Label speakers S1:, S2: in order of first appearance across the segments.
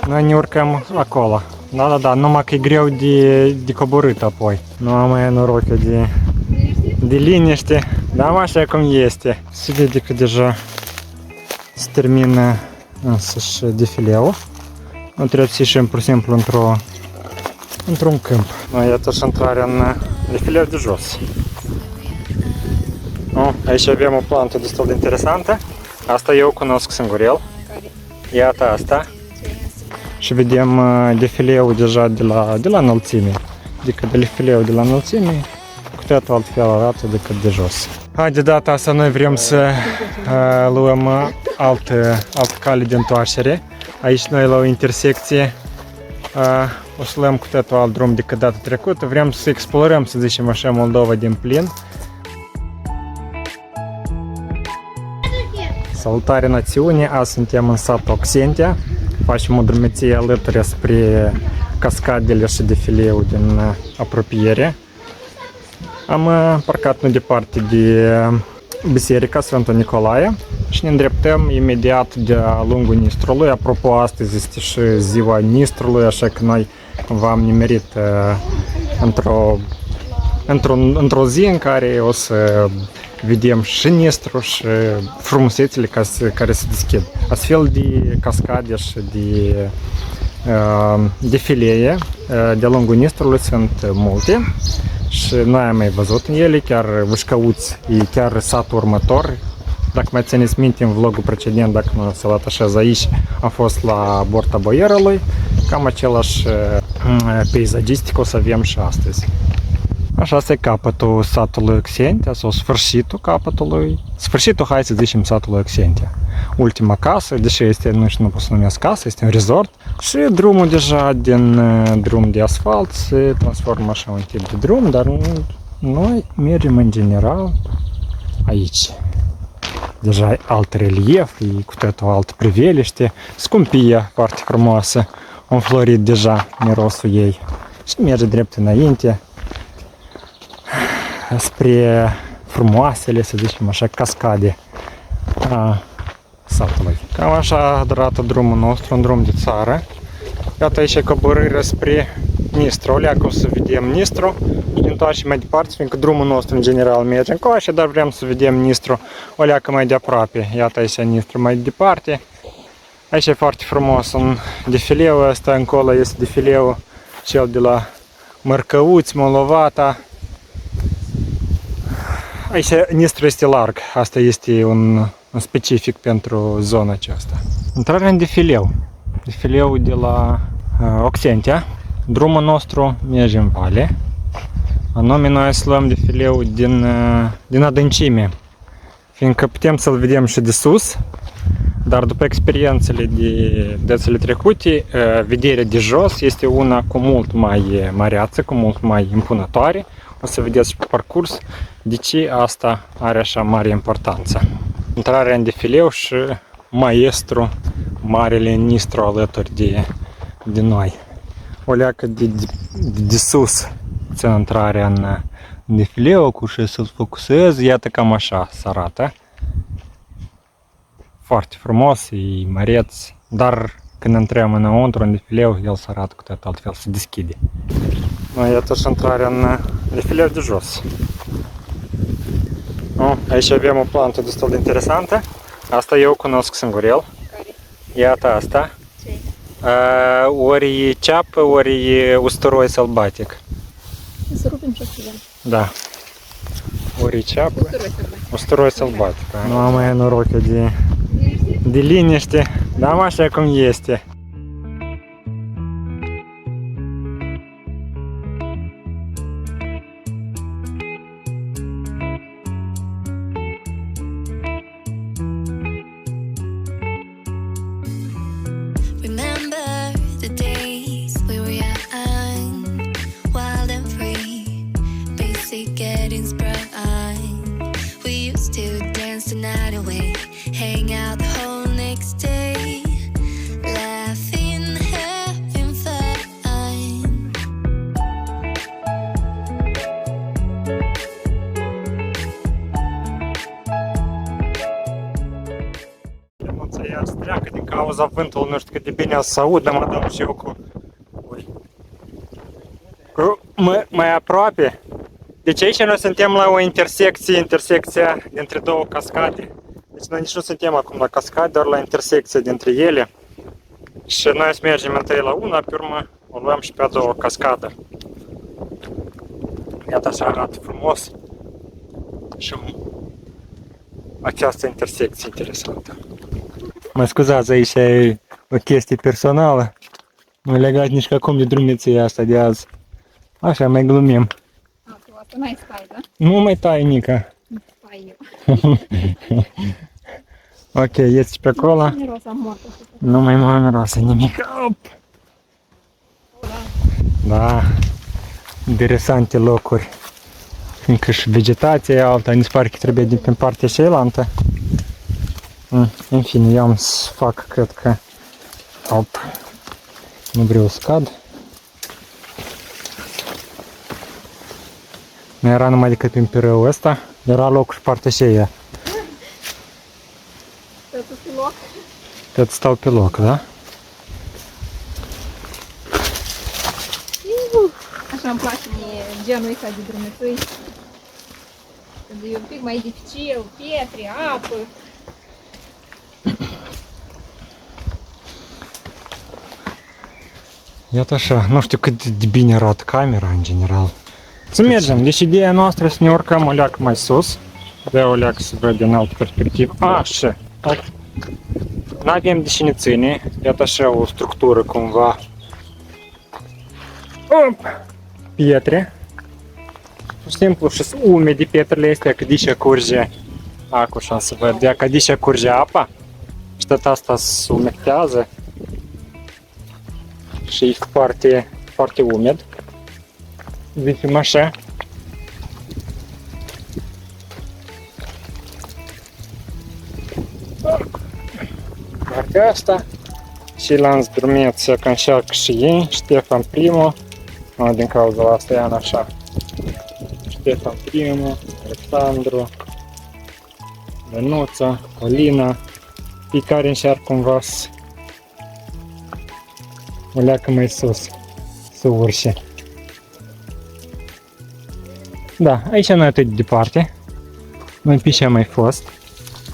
S1: Noi ne urcăm acolo. Da, numai că e greu de coborât apoi. Nu am mai noroc de liniște, dar așa cum este. Se vede că deja se termină însăși defileul. Nu trebuie să ieșim pur și simplu într-un câmp. Noi iată și intrarea în defileu de jos. Aici avem o plantă destul de interesantă. Asta eu cunosc singurel. Iată asta. Și vedem defileul deja de la înălțime. Adică defileul de la înălțime cu totul altfel arată decât de jos. De data asta noi vrem să luăm altă cale de întoarcere. Aici noi la o intersecție o să luăm cu totul alt drum decât data trecută. Vrem să explorăm, să zicem așa, Moldova din plin. Salutare națiune! Azi suntem în satul Oxentia. Facem o drumeție alături spre cascadele și defileul din apropiere. Am parcat nu departe de Biserica Sfântul Nicolae și ne îndreptăm imediat de-a lungul Nistrului. Apropo, astăzi este și ziua Nistrului, așa că noi cumva am nimerit într-o zi în care o să vedem și Nistru și frumusețile care se deschid. Astfel de cascade și de defilee de-a lungul Nistrului sunt multe și noi am mai văzut în ele, chiar Vâșcăuți, e chiar satul următor. Dacă mai țineți minte în vlogul precedent, dacă nu se atașează aici, am fost la Borta Boierului, cam același peisagistic o să avem și astăzi. Așa este capătul satului Oxentia, sau sfârșitul capătului. Sfârșitul, hai să zicem, satului Oxentia. Ultima casă, deși este, nu pot să numesc casă, este un resort. Și drumul deja din drum de asfalt se transformă așa un tip de drum, dar noi mergem în general aici. Deja e alt relief, e cu totul altă priveliște, scumpie foarte frumoasă, înflorit deja mirosul ei. Și merge drept înainte spre frumoasele, să zicem așa, cascade a satului. Cam așa arată drumul nostru, un drum de țară. Iată aici coborârea spre Nistru. Oleacă o să vedem Nistru și ne întoarcem mai departe, fiindcă drumul nostru în general merge încoace, dar vrem să vedem Nistru oleacă mai de aproape. Iată aici Nistru mai departe. Aici e foarte frumos un defileu, ăsta încolo este defileul cel de la Mărcăuți, Molovata. Aici Nistru este larg, asta este un specific pentru zona aceasta. Intrarea în defileu. Defileul de la Oxentia. Drumul nostru merge în vale. Anume noi să luăm defileul din adâncime, fiindcă putem să-l vedem și de sus, dar după experiențele de dățile trecute, vederea de jos este una cu mult mai măreață, cu mult mai impunătoare. O să vedeți și pe parcurs de ce asta are așa mare importanță. Intrarea în defileu și maestru, marele Nistru alături de noi. O leacă de sus țin intrarea în defileu, cu și să-l focusez, iată cam așa se arată. Foarte frumos, e măreț, dar când intrăm înăuntru în defileu, el se arată cu totul altfel, se deschide. Iată și intrarea în defileu de jos. Aici avem o plantă destul de interesantă. Asta eu cunosc singurel. Iată asta. Ori e ceapă, ori e usturoi sălbatic.
S2: Să rupem și activăm.
S1: Da. Ori e ceapă, usturoi sălbatic. Nu am mai noroc de liniște, dar așa cum este. cauza vântului, nu știu cât de bine o să aud, dar mă dau și eu mai aproape. Deci aici noi suntem la o intersecția dintre două cascade. Deci noi nici nu suntem acum la cascade, doar la intersecția dintre ele. Și noi să mergem întâi la una, pe urmă o luăm și pe a doua cascadă. Iată așa arată frumos. Și această intersecție interesantă. Mă scuzați, aici e o chestie personală. Nu legat nici că acum de drumeția asta de azi. Așa, mai glumim.
S2: A, tu asta n-ai stai, da?
S1: Nu mai tai, Nica.
S2: Stai eu.
S1: Ok, ieși pe acolo.
S2: Miroasa moartă.
S1: Nu mai mă miroase nimic. Op! Da. Interesante locuri. Încă și vegetația e alta, mi se pare că trebuie din pe partea cealaltă. În fine, eu am să fac, cred că... Op! Nu vreau să cad. Nu era numai decât prin pirăul ăsta, era locul și partea aceea.
S2: Tot pe loc.
S1: Tot stau pe loc, da?
S2: Așa îmi place mie genul ăsta de drumețui. Când e un pic mai dificil, pietre, apă.
S1: Iată așa, nu știu cât de bine arată camera în general. Să mergem, deci ideea noastră să ne urcăm o leacă mai sus. De o leacă să văd din altă perspectivă. Așa, nu avem de ce ne ține, iată așa o structură cumva. Pietre. Pur și simplu și umede pietrele astea, că dișa curge. Așa să văd, că dișa curge apa. Și tot asta se umectează. Și e foarte umed. Zicem așa. Partea asta. Și Lanț Drumeț că încearcă și ei. Ștefan Primul. Din cauza asta e așa. Ștefan Primul, Alexandru, Dănuța, Alina. Fiecare încearcă cumva să o leacă mai sus. Să urce. Da, aici nu e atât de departe. Noi pe ce am mai fost.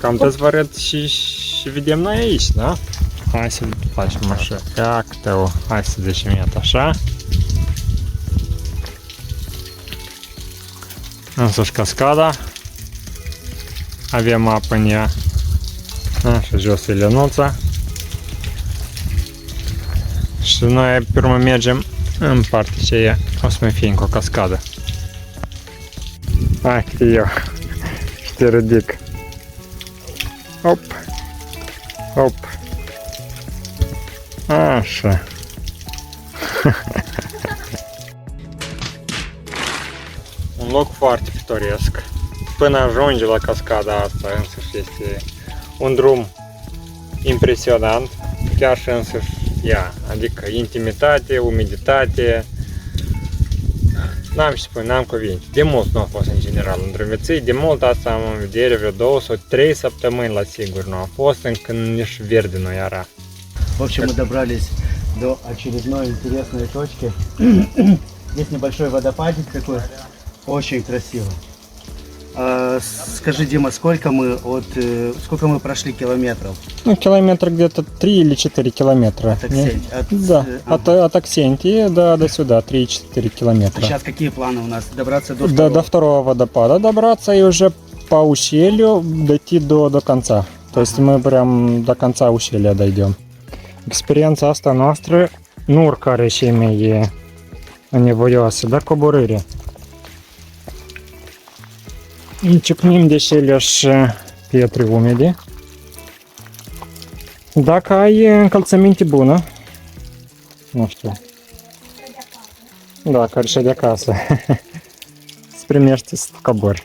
S1: Cam toți vă arăt și vedem noi aici, da? Hai să facem așa. Iată-o. Hai să zicem iată așa. Însuși cascada. Avem apă în ea. Așa, jos e Lenuța. Și noi pe urmă mergem în partea aceea. O să mai fie încă o cascadă. Hai că eu și te ridic. Hop. Hop. Așa. Un loc foarte pitoresc. Până ajunge la cascada asta, însăși este un drum impresionant. Chiar și însăși ea. Adică intimitate, umiditate. N-am ce spune, n-am cuvinte. De mult nu a fost în general în Drumeții, de mult asta am în vedere, vreo 2 sau 3 săptămâni la sigur nu a fost, încă nici verde nu era.
S3: В общем, мы добрались до очередной интересной точки. Есть небольшой водопадик такой, очень красивый. Скажи, Дима, сколько мы прошли километров?
S1: Ну, километр где-то 3 или 4 километра.
S3: От Аксентии?
S1: Да, от Аксентии до сюда 3-4
S3: А
S1: километра.
S3: сейчас какие планы у нас? Добраться до
S1: До второго водопада добраться и уже по ущелью дойти до конца. То есть мы прям до конца ущелья дойдем. Experiența asta noastră nu urcare și mai e nevoioasă, dar coborâre. Ciocnim de aceleași pietre umede. Dacă ai încălțăminte bună, nu știu, da, care și de acasă, îți primești să cobori.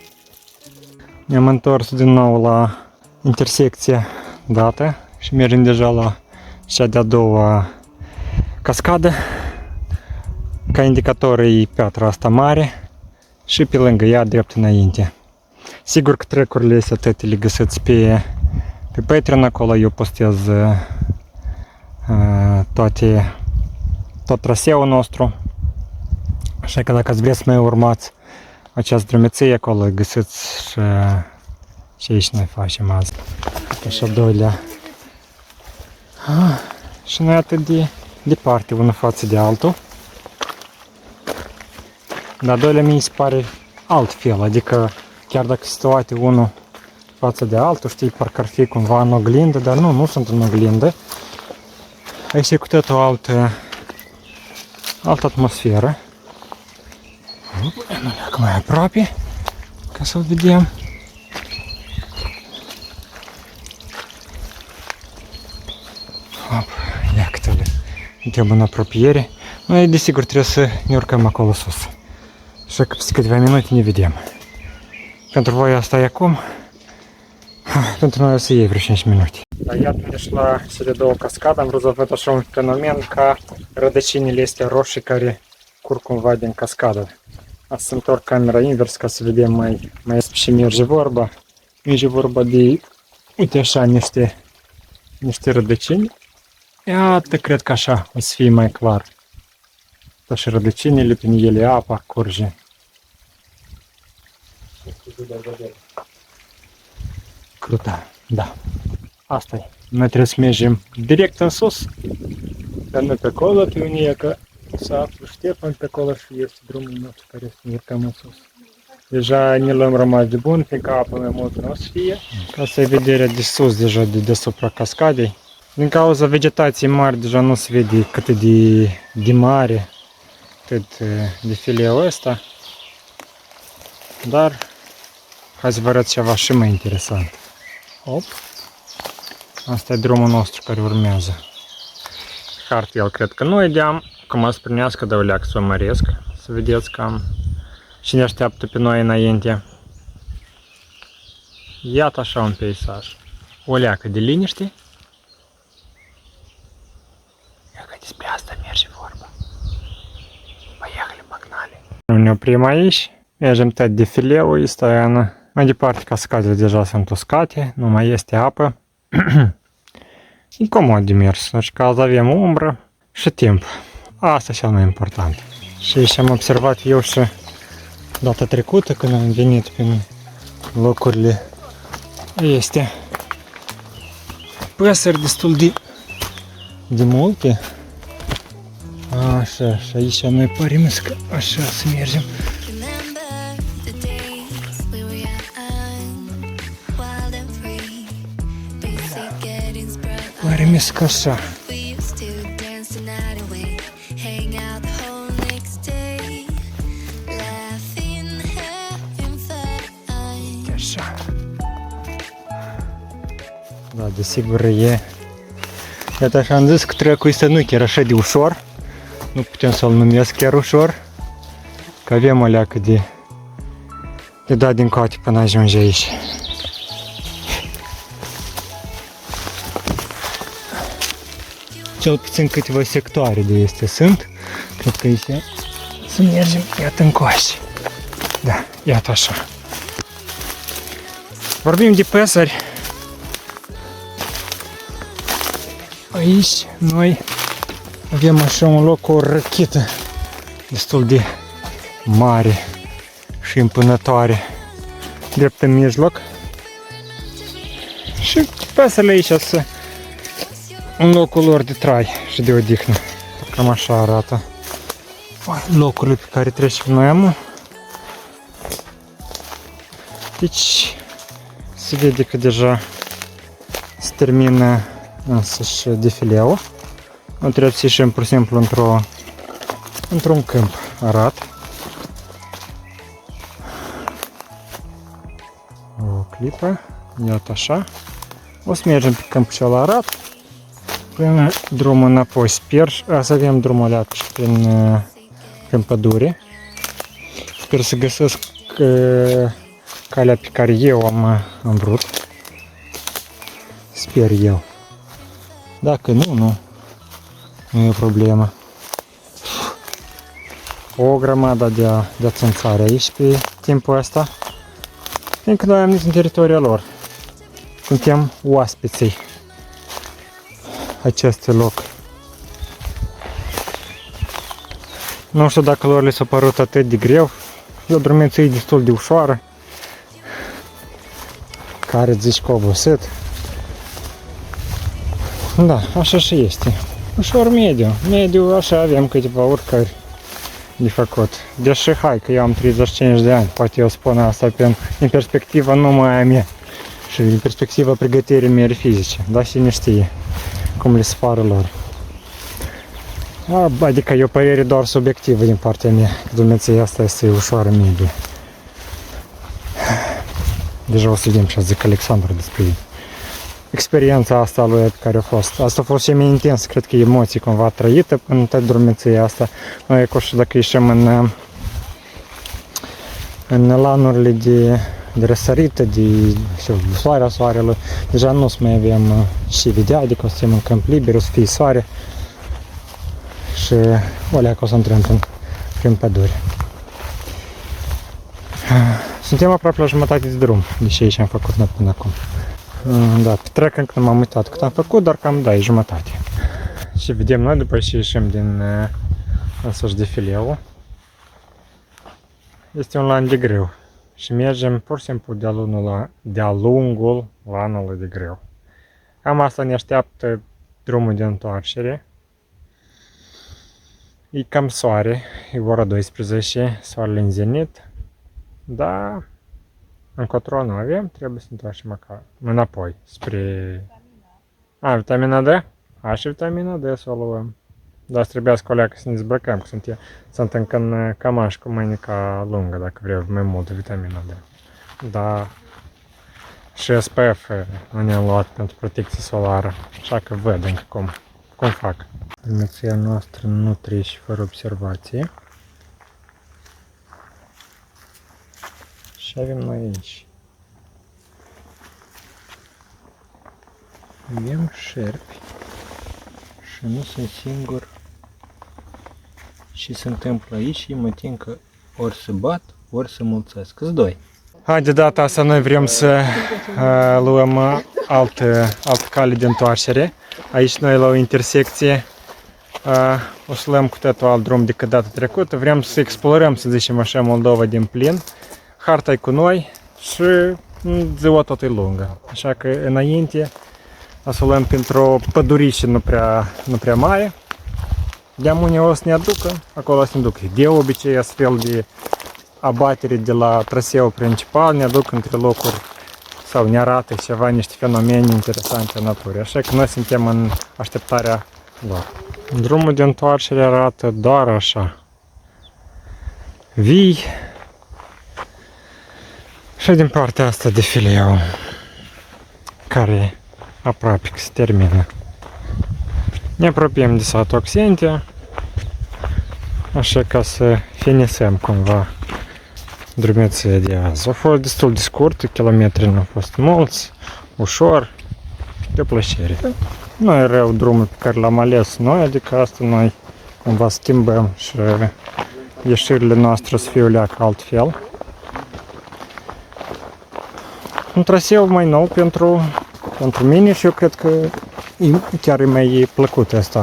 S1: Ne-am întors din nou la intersecția dată și mergem deja la cea de-a doua cascadă. Ca indicator e piatra asta mare și pe lângă ea drept înainte. Sigur că trecurile astea toate le găsiți pe Patreon, acolo eu postez tot traseul nostru. Așa că dacă ați vrea să mai urmați această drumeție acolo, găsiți și aici noi facem azi. Așa doilea. Și noi atât de departe, unul față de altul. Dar doilea mi se pare altfel, adică chiar dacă situate unul față de altul, știi, parcă ar fi cumva în oglindă, dar nu sunt în oglindă. Aici e cu tot o altă atmosferă. Nu leacă mai aproape, ca să-l vedem. Hop, ia câte-le. Suntem în apropiere. Noi desigur trebuie să ne urcăm acolo sus. Așa că peste câteva minute ne vedem. Pentru voi asta e acum. Pentru noi o să iei vreo 5 minute. Iată deci la cele două cascade am vrut să văd așa un fenomen ca rădăcinile astea roșii care curg cumva din cascadă. Asta să întorc camera invers ca să vedem mai și merge vorba. Merge vorba de, uite așa, niște rădăcini. Iată, cred că așa o să fie mai clar. Și rădăcinile, prin ele apa curge. Cruta, da. Asta e. Noi trebuie să mergem direct în sus. Dar nu pe acolo, pe unie că să aflu Ștefan pe acolo și este drumul nostru care să ne urcăm în sus. Deja ne l-am rămas de bun, fiindcă apă mai mult nu o să fie. Asta e vederea de sus, deja de deasupra cascadei. Din cauza vegetației mari, deja nu se vede cât de mare, cât defileul ăsta. Dar hai să vă arăt ceva și mai interesant. Hop. Asta e drumul nostru care urmează. Hartel cred că nu ideam. Cum o să primească, dar o leac să o măresc. Să vedeți cam cine așteaptă pe noi înainte. Iată așa un peisaj. O leacă de liniște. Ia că despre asta merge vorba. Поехали, păgnale. Ne oprim aici. Mergem tot defileul ăsta. Mai departe cascadele deja sunt uscate. Nu mai este apă. E comod de mers. Deci caz avem umbră și timp. Asta e cel mai important. Și aici am observat eu și data trecută când am venit prin locurile astea. Păsări destul de multe. Așa, și aici noi părim că așa să mergem. Părim că așa. Da, desigur e. Iată așa am zis că trecul este nu chiar așa de ușor. Nu putem să-l numesc chiar ușor. Că avem o leacă de dat din coate până ajunge aici. Cel puțin câteva sectoare de este sunt. Cred că aici să mergem, iată încoace. Da, iată așa. Vorbim de păsări. Aici noi avem așa un loc cu o răchită destul de mare și impunătoare drept în mijloc. Și păsările aici sunt în locul lor de trai și de odihnă. Cam așa arată locurile pe care trecem noi amul. Deci se vede că deja se termină însăși defileul. Nu trebuie să ieșim pur și simplu într-un câmp arat. O clipă, iată așa. O să mergem pe câmpul cel arat până drumul înapoi. Sper să avem drumul ăla prin pădure. Sper să găsesc calea pe care eu am vrut. Sper eu. Dacă nu e o problemă. O grămadă de țânțare aici pe timpul ăsta. Fiindcă noi am venit în teritoriul lor. Suntem oaspeții acestui loc Nu știu dacă lor li s-a părut atât de greu. E o drumeție destul de ușoară. Care zici că obosit. Da, așa și este. Ușor mediu. Mediu așa avem câteva urcări de făcut. Deși hai că eu am 35 de ani, poate eu spun asta în perspectiva numai a mea și în perspectiva pregătirii mele fizice, dar cine știe cum le se pare lor. Adică e o părere doar subiectivă din partea mea, că Dumnezeu asta este ușoară medie. Deja o să vedem ce zic Alexandru despre experiența asta lui care a fost. Asta a fost și mai intens, cred că emoții cumva trăită în toată drumeția asta. Noi că și dacă ieșim în lanurile de răsărită, de soarea soarelui, deja nu o să mai avem și vedea, adică o să fim în câmp liber, o să fie soare și alea că o să intrăm prin pădure. Suntem aproape la jumătate de drum, deși ce am făcut noi până acum. Da, pe trec încă nu m-am uitat cât am făcut, dar cam da, e jumătate. Și vedem noi după ce ieșim din ăsăși defileu. Este un lan de greu și mergem pur și simplu de-a lungul lanului de greu. Cam asta ne așteaptă drumul de întoarcere. E cam soare, e ora 12, soarele în zenit, dar încotro nu avem, trebuie să întoarcem înapoi spre... vitamina D? Și vitamina D să o luăm. Dar trebuia să coleacă să ne zbrăcăm, că sunt încă în cămaș cu mânica lungă, dacă vreau mai multă vitamina D. Da, și SPF nu ne-am luat pentru protecție solară, așa că văd încă cum fac. Drumeția noastră nu trece fără observație. Și avem noi aici. Avem șerpi și nu sunt singur ce se întâmplă aici și mă tin că ori se bat, ori se mulțesc. Câți doi? De data asta noi vrem să luăm altă cale de întoarcere. Aici noi la o intersecție o să luăm cu totul alt drum decât data trecută. Vrem să explorăm, să zicem așa, Moldova din plin. Harta e cu noi și ziua tot e lungă. Așa că înainte o să luăm pentru o pădurișă nu prea mare. De-am unde o să ne aducă, acolo o să ne ducă. De obicei, astfel de abatere de la traseul principal ne aduc între locuri sau ne arată ceva, niște fenomene interesante în natură. Așa că noi suntem în așteptarea lor. Drumul de întoarcere arată doar așa. Vii. Și din partea asta defileu, care aproape că se termină. Ne apropiem de satul Oxentia, așa ca să finisăm cumva drumeția de azi. A fost destul de scurt, kilometri nu au fost mulți, ușor, de plăcere. Nu e rău drumul pe care l-am ales noi, adică asta noi cumva schimbăm și ieșirile noastre să fie o leacă altfel. Un traseu mai nou pentru mine și eu cred că chiar e mai plăcut asta.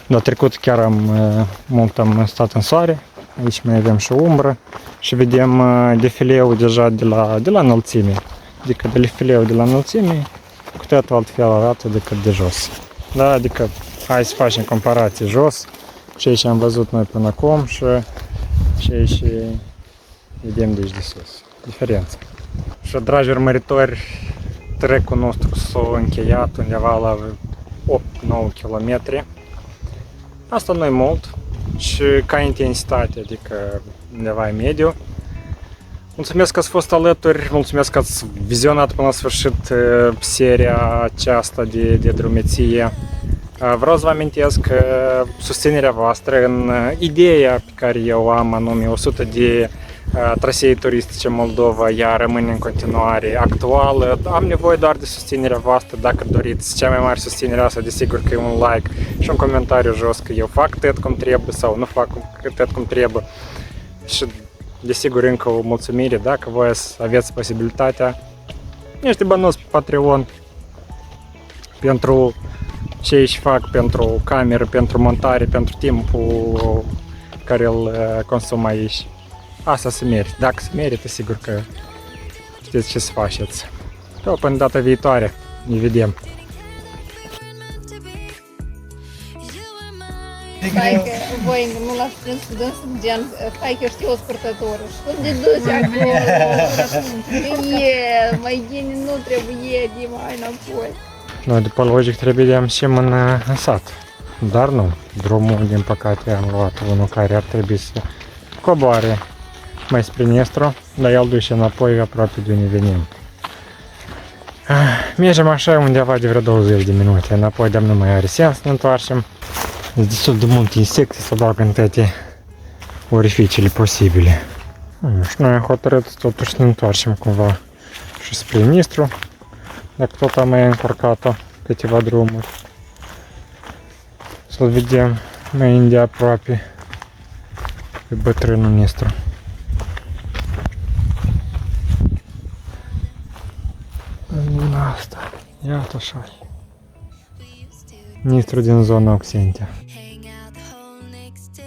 S1: La trecut chiar mult am stat în soare, aici mai avem și umbră și vedem defileul deja de la înălțime. Adică defileul de la înălțime cu totul altfel arată decât de jos. Da, adică hai să facem comparație jos, ce am văzut noi până acum și ce vedem de aici de sus. Diferența. Și, dragi urmăritori, trecul nostru s-a încheiat undeva la 8-9 km. Asta nu e mult și ca intensitate, adică undeva în mediu. Mulțumesc că ați fost alături, mulțumesc că ați vizionat până la sfârșit seria aceasta de drumeție. Vreau să vă amintesc că susținerea voastră în ideea pe care eu am, anume 100 de trasee turistice Moldova, ea rămâne în continuare actuală. Am nevoie doar de susținerea voastră, dacă doriți. Cea mai mare susținere asta, desigur că e un like și un comentariu jos că eu fac tot cum trebuie sau nu fac tot cum trebuie. Și desigur încă o mulțumire dacă voi aveți posibilitatea. Niște bănuți pe Patreon pentru ce își fac, pentru cameră, pentru montare, pentru timpul care îl consumă aici. Asta se merită. Dacă se merită, sigur că știți ce să faceți. Tot până data viitoare. Ne vedem.
S2: Hai că voi nu l-ați prins cu dânsul gen, hai că știu o scurtătură. Și cum de duci acolo? E, mai bine nu trebuie, Dima, hai înapoi.
S1: Noi după logic trebuie să ieșim în sat. Dar nu. Drumul, din păcate, am luat unul care ar trebui să coboare mai spre Nistru, dar el duce înapoi aproape de unde venim. Mergem așa undeva de vreo 20 de minute. Înapoi de nu mai are sens să ne întoarcem. Sunt destul de multe insecte să bag în toate orificiile posibile. Și noi am hotărât totuși să ne întoarcem cumva și spre Nistru, dacă tot am mai încurcat-o câteva drumuri. Să-l vedem mai îndeaproape pe bătrânul Nistru. În asta, iată așa. Nistru din zona Oxentia.
S4: Hang out the whole next day.